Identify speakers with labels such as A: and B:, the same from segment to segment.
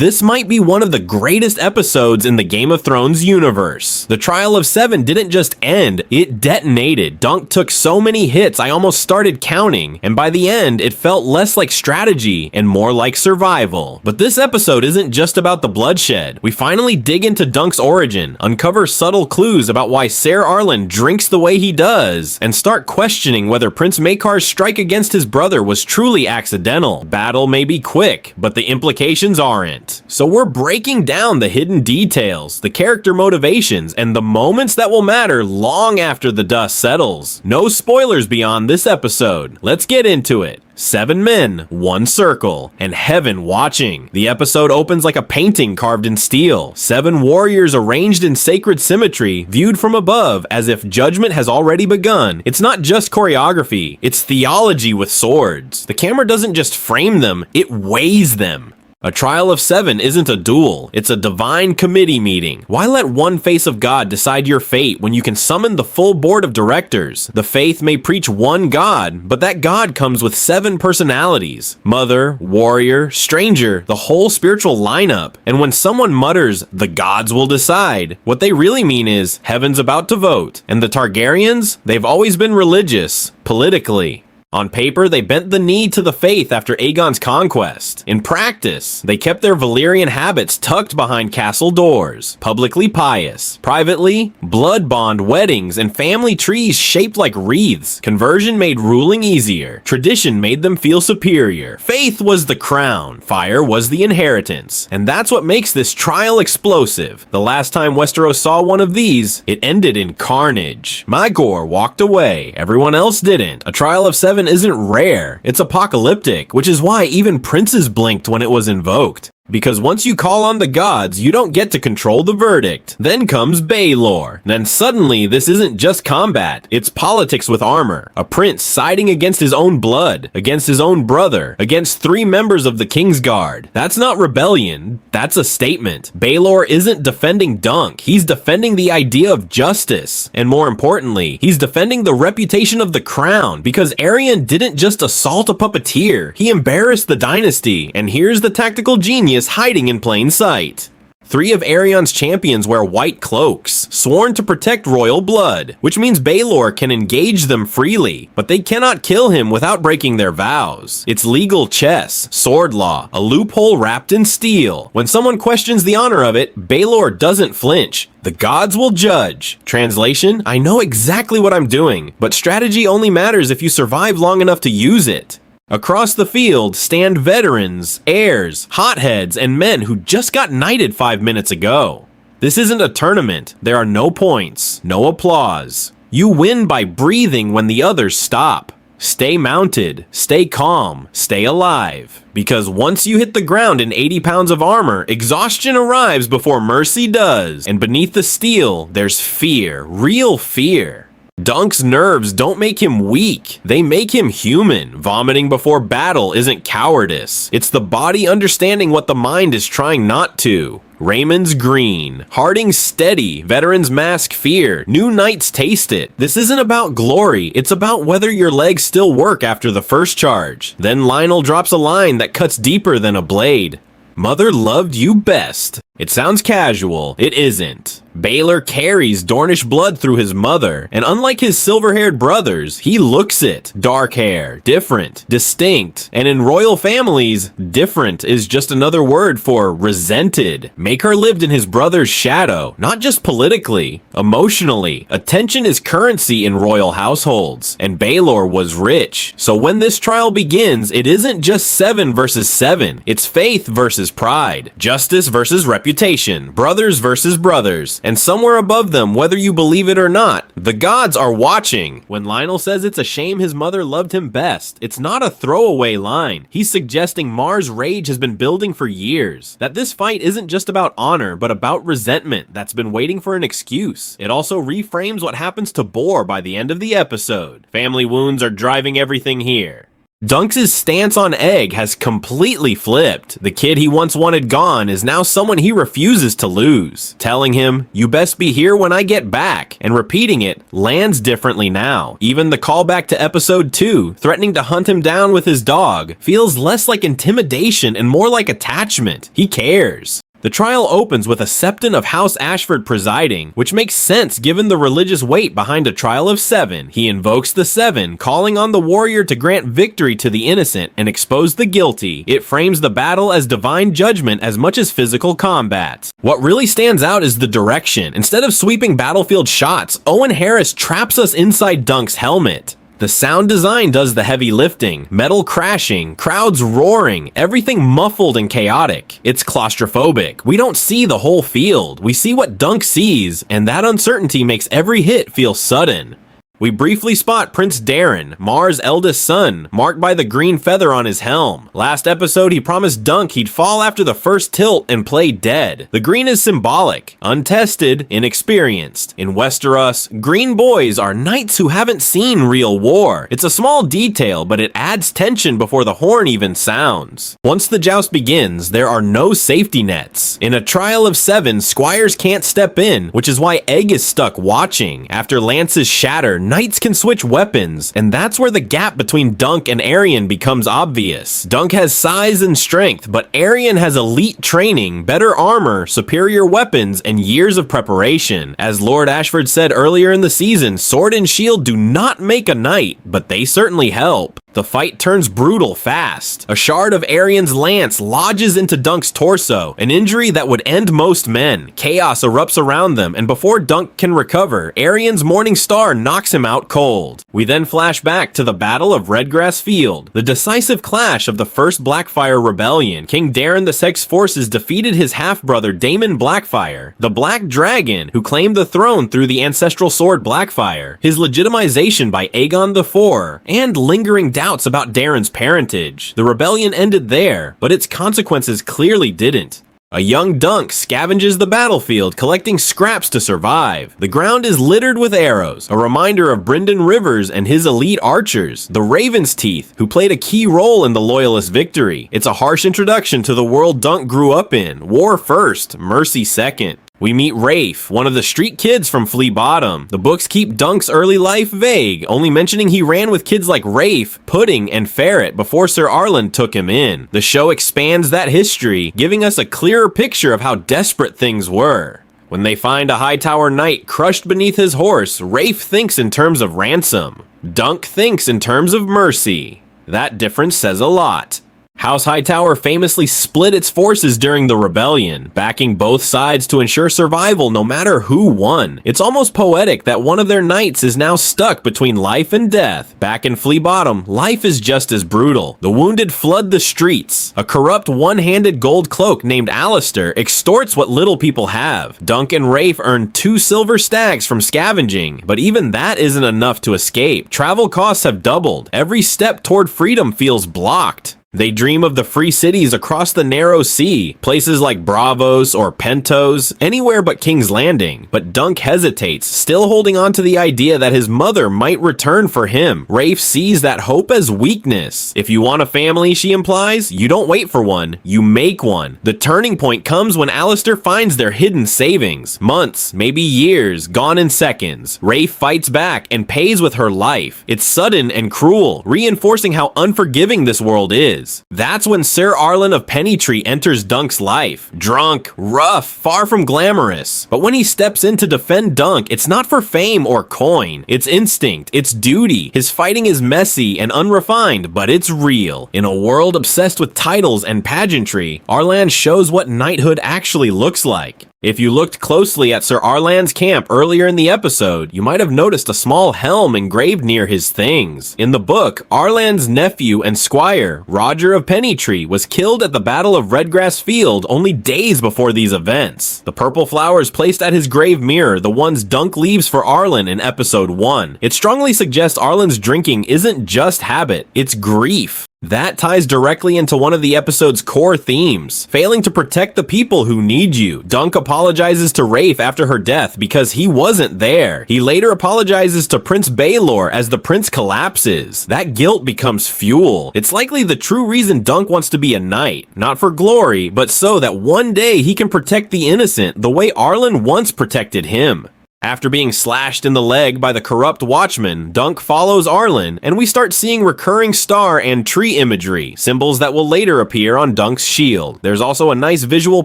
A: This might be one of the greatest episodes in the Game of Thrones universe. The Trial of Seven didn't just end, it detonated. Dunk took so many hits I almost started counting, and by the end it felt less like strategy and more like survival. But this episode isn't just about the bloodshed. We finally dig into Dunk's origin, uncover subtle clues about why Ser Arlen drinks the way he does, and start questioning whether Prince Maekar's strike against his brother was truly accidental. Battle may be quick, but the implications aren't. So we're breaking down the hidden details, the character motivations, and the moments that will matter long after the dust settles. No spoilers beyond this episode. Let's get into it. 7 men, 1 circle, and heaven watching. The episode opens like a painting carved in steel. 7 warriors arranged in sacred symmetry, viewed from above as if judgment has already begun. It's not just choreography, it's theology with swords. The camera doesn't just frame them, it weighs them. A trial of 7 isn't a duel, it's a divine committee meeting. Why let one face of God decide your fate when you can summon the full board of directors? The faith may preach one God, but that God comes with 7 personalities. Mother, warrior, stranger, the whole spiritual lineup. And when someone mutters, the gods will decide, what they really mean is, heaven's about to vote. And the Targaryens? They've always been religious, politically. On paper, they bent the knee to the faith after Aegon's conquest. In practice, they kept their Valyrian habits tucked behind castle doors. Publicly pious. Privately, blood bond weddings and family trees shaped like wreaths. Conversion made ruling easier. Tradition made them feel superior. Faith was the crown. Fire was the inheritance. And that's what makes this trial explosive. The last time Westeros saw one of these, it ended in carnage. Maegor walked away. Everyone else didn't. A trial of 7 isn't rare, it's apocalyptic, which is why even princes blinked when it was invoked. Because once you call on the gods, you don't get to control the verdict. Then comes Baelor. Then suddenly, this isn't just combat, it's politics with armor. A prince siding against his own blood, against his own brother, against 3 members of the Kingsguard. That's not rebellion, that's a statement. Baelor isn't defending Dunk, he's defending the idea of justice. And more importantly, he's defending the reputation of the crown, because Aerion didn't just assault a puppeteer, he embarrassed the dynasty. And here's the tactical genius hiding in plain sight. 3 of Aerion's champions wear white cloaks, sworn to protect royal blood, which means Baelor can engage them freely, but they cannot kill him without breaking their vows. It's legal chess, sword law, a loophole wrapped in steel. When someone questions the honor of it, Baelor doesn't flinch. The gods will judge. Translation, I know exactly what I'm doing, but strategy only matters if you survive long enough to use it. Across the field stand veterans, heirs, hotheads, and men who just got knighted 5 minutes ago. This isn't a tournament. There are no points, no applause. You win by breathing when the others stop. Stay mounted, stay calm, stay alive. Because once you hit the ground in 80 pounds of armor, exhaustion arrives before mercy does. And beneath the steel, there's fear, real fear. Dunk's nerves don't make him weak, they make him human. Vomiting before battle isn't cowardice. It's the body understanding what the mind is trying not to. Raymond's green, Harding's steady, veterans mask fear, new knights taste it. This isn't about glory, it's about whether your legs still work after the first charge. Then Lionel drops a line that cuts deeper than a blade. Mother loved you best. It sounds casual, it isn't. Baelor carries Dornish blood through his mother, and unlike his silver-haired brothers, he looks it. Dark hair, different, distinct, and in royal families, different is just another word for resented. Maekar lived in his brother's shadow, not just politically, emotionally. Attention is currency in royal households, and Baelor was rich. So when this trial begins, it isn't just 7 versus 7, it's faith versus pride, justice versus reputation, brothers versus brothers. And somewhere above them, whether you believe it or not, the gods are watching. When Lionel says it's a shame his mother loved him best, it's not a throwaway line. He's suggesting Mars' rage has been building for years. That this fight isn't just about honor, but about resentment that's been waiting for an excuse. It also reframes what happens to Bor by the end of the episode. Family wounds are driving everything here. Dunk's stance on Egg has completely flipped. The kid he once wanted gone is now someone he refuses to lose, telling him, "You best be here when I get back," and repeating it lands differently now. Even the callback to episode 2, threatening to hunt him down with his dog, feels less like intimidation and more like attachment. He cares. The trial opens with a septon of House Ashford presiding, which makes sense given the religious weight behind a trial of 7. He invokes the 7, calling on the warrior to grant victory to the innocent and expose the guilty. It frames the battle as divine judgment as much as physical combat. What really stands out is the direction. Instead of sweeping battlefield shots, Owen Harris traps us inside Dunk's helmet. The sound design does the heavy lifting, metal crashing, crowds roaring, everything muffled and chaotic. It's claustrophobic. We don't see the whole field. We see what Dunk sees, and that uncertainty makes every hit feel sudden. We briefly spot Prince Darren, Mar's eldest son, marked by the green feather on his helm. Last episode, he promised Dunk he'd fall after the first tilt and play dead. The green is symbolic, untested, inexperienced. In Westeros, green boys are knights who haven't seen real war. It's a small detail, but it adds tension before the horn even sounds. Once the joust begins, there are no safety nets. In a trial of 7, squires can't step in, which is why Egg is stuck watching. After lances shatter, knights can switch weapons, and that's where the gap between Dunk and Aerion becomes obvious. Dunk has size and strength, but Aerion has elite training, better armor, superior weapons, and years of preparation. As Lord Ashford said earlier in the season, sword and shield do not make a knight, but they certainly help. The fight turns brutal fast. A shard of Aerion's lance lodges into Dunk's torso, an injury that would end most men. Chaos erupts around them, and before Dunk can recover, Aerion's Morning Star knocks him out cold. We then flash back to the Battle of Redgrass Field, the decisive clash of the First Blackfire Rebellion. King Darren II's forces defeated his half-brother Daemon Blackfire, the Black Dragon, who claimed the throne through the ancestral sword Blackfire, his legitimization by Aegon IV, and lingering doubts about Darren's parentage. The rebellion ended there, but its consequences clearly didn't. A young Dunk scavenges the battlefield, collecting scraps to survive. The ground is littered with arrows, a reminder of Brynden Rivers and his elite archers, the Raven's Teeth, who played a key role in the Loyalist victory. It's a harsh introduction to the world Dunk grew up in. War first, mercy second. We meet Rafe, one of the street kids from Flea Bottom. The books keep Dunk's early life vague, only mentioning he ran with kids like Rafe, Pudding, and Ferret before Sir Arlen took him in. The show expands that history, giving us a clearer picture of how desperate things were. When they find a Hightower knight crushed beneath his horse, Rafe thinks in terms of ransom. Dunk thinks in terms of mercy. That difference says a lot. House Hightower famously split its forces during the rebellion, backing both sides to ensure survival no matter who won. It's almost poetic that one of their knights is now stuck between life and death. Back in Flea Bottom, life is just as brutal. The wounded flood the streets. A corrupt one-handed gold cloak named Alistair extorts what little people have. Dunk and Rafe earn 2 silver stags from scavenging, but even that isn't enough to escape. Travel costs have doubled. Every step toward freedom feels blocked. They dream of the free cities across the narrow sea, places like Bravos or Pentos, anywhere but King's Landing. But Dunk hesitates, still holding on to the idea that his mother might return for him. Rafe sees that hope as weakness. If you want a family, she implies, you don't wait for one, you make one. The turning point comes when Alistair finds their hidden savings. Months, maybe years, gone in seconds. Rafe fights back and pays with her life. It's sudden and cruel, reinforcing how unforgiving this world is. That's when Sir Arlen of Pennytree enters Dunk's life. Drunk, rough, far from glamorous. But when he steps in to defend Dunk, it's not for fame or coin. It's instinct, it's duty. His fighting is messy and unrefined, but it's real. In a world obsessed with titles and pageantry, Arlan shows what knighthood actually looks like. If you looked closely at Sir Arlan's camp earlier in the episode, you might have noticed a small helm engraved near his things. In the book, Arlan's nephew and squire, Roger of Pennytree, was killed at the Battle of Redgrass Field only days before these events. The purple flowers placed at his grave mirror the ones Dunk leaves for Arlan in episode 1. It strongly suggests Arlan's drinking isn't just habit, it's grief. That ties directly into one of the episode's core themes, failing to protect the people who need you. Dunk apologizes to Rafe after her death because he wasn't there. He later apologizes to Prince Baelor as the prince collapses. That guilt becomes fuel. It's likely the true reason Dunk wants to be a knight, not for glory, but so that one day he can protect the innocent the way Arlen once protected him. After being slashed in the leg by the corrupt watchman, Dunk follows Arlen, and we start seeing recurring star and tree imagery, symbols that will later appear on Dunk's shield. There's also a nice visual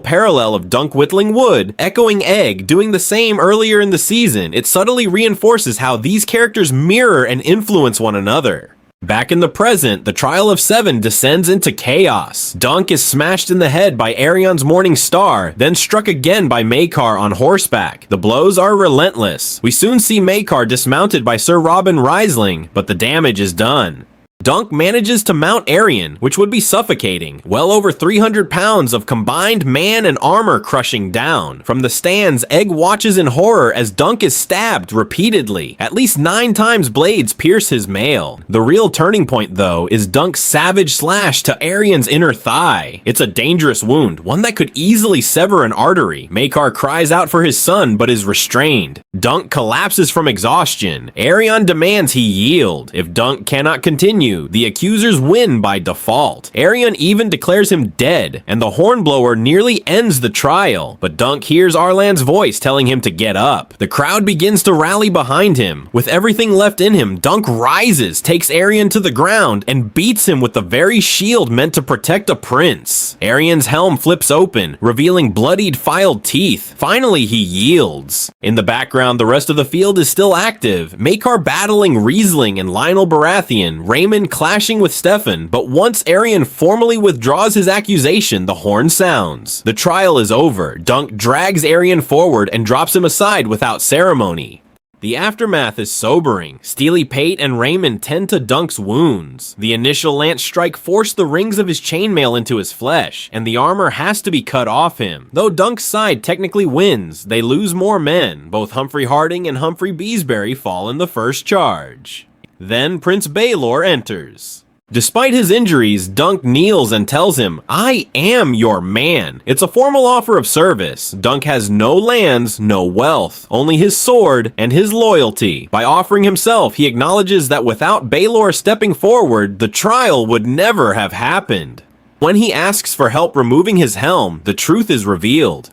A: parallel of Dunk whittling wood, echoing Egg doing the same earlier in the season. It subtly reinforces how these characters mirror and influence one another. Back in the present, the Trial of Seven descends into chaos. Dunk is smashed in the head by Aerion's Morning Star, then struck again by Maekar on horseback. The blows are relentless. We soon see Maekar dismounted by Sir Robin Risling, but the damage is done. Dunk manages to mount Aerion, which would be suffocating. Well over 300 pounds of combined man and armor crushing down. From the stands, Egg watches in horror as Dunk is stabbed repeatedly. At least 9 times blades pierce his mail. The real turning point, though, is Dunk's savage slash to Aerion's inner thigh. It's a dangerous wound, one that could easily sever an artery. Maekar cries out for his son, but is restrained. Dunk collapses from exhaustion. Aerion demands he yield. If Dunk cannot continue, the accusers win by default. Aerion even declares him dead, and the hornblower nearly ends the trial, but Dunk hears Arlan's voice telling him to get up. The crowd begins to rally behind him. With everything left in him, Dunk rises, takes Aerion to the ground, and beats him with the very shield meant to protect a prince. Aerion's helm flips open, revealing bloodied filed teeth. Finally, he yields. In the background, the rest of the field is still active. Maekar battling Riesling and Lionel Baratheon, Raymond clashing with Stefan, but once Aerion formally withdraws his accusation, the horn sounds. The trial is over. Dunk drags Aerion forward and drops him aside without ceremony. The aftermath is sobering. Steely Pate and Raymond tend to Dunk's wounds. The initial lance strike forced the rings of his chainmail into his flesh, and the armor has to be cut off him. Though Dunk's side technically wins, they lose more men. Both Humphrey Harding and Humphrey Beesbury fall in the first charge. Then Prince Baelor enters. Despite his injuries, Dunk kneels and tells him, "I am your man." It's a formal offer of service. Dunk has no lands, no wealth, only his sword and his loyalty. By offering himself, he acknowledges that without Baelor stepping forward, the trial would never have happened. When he asks for help removing his helm, the truth is revealed.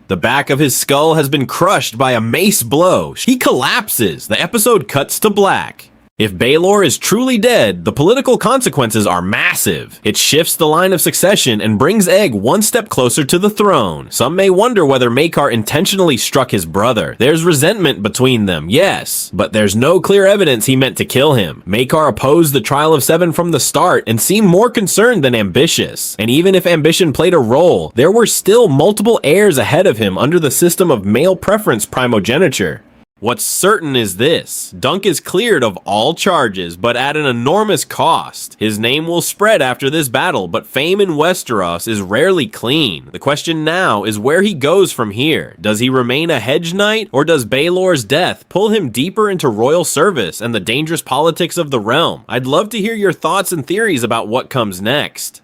A: The back of his skull has been crushed by a mace blow. He collapses. The episode cuts to black. If Baelor is truly dead, the political consequences are massive. It shifts the line of succession and brings Egg one step closer to the throne. Some may wonder whether Maekar intentionally struck his brother. There's resentment between them, yes, but there's no clear evidence he meant to kill him. Maekar opposed the Trial of Seven from the start and seemed more concerned than ambitious. And even if ambition played a role, there were still multiple heirs ahead of him under the system of male preference primogeniture. What's certain is this: Dunk is cleared of all charges, but at an enormous cost. His name will spread after this battle, but fame in Westeros is rarely clean. The question now is where he goes from here. Does he remain a hedge knight, or does Baelor's death pull him deeper into royal service and the dangerous politics of the realm? I'd love to hear your thoughts and theories about what comes next.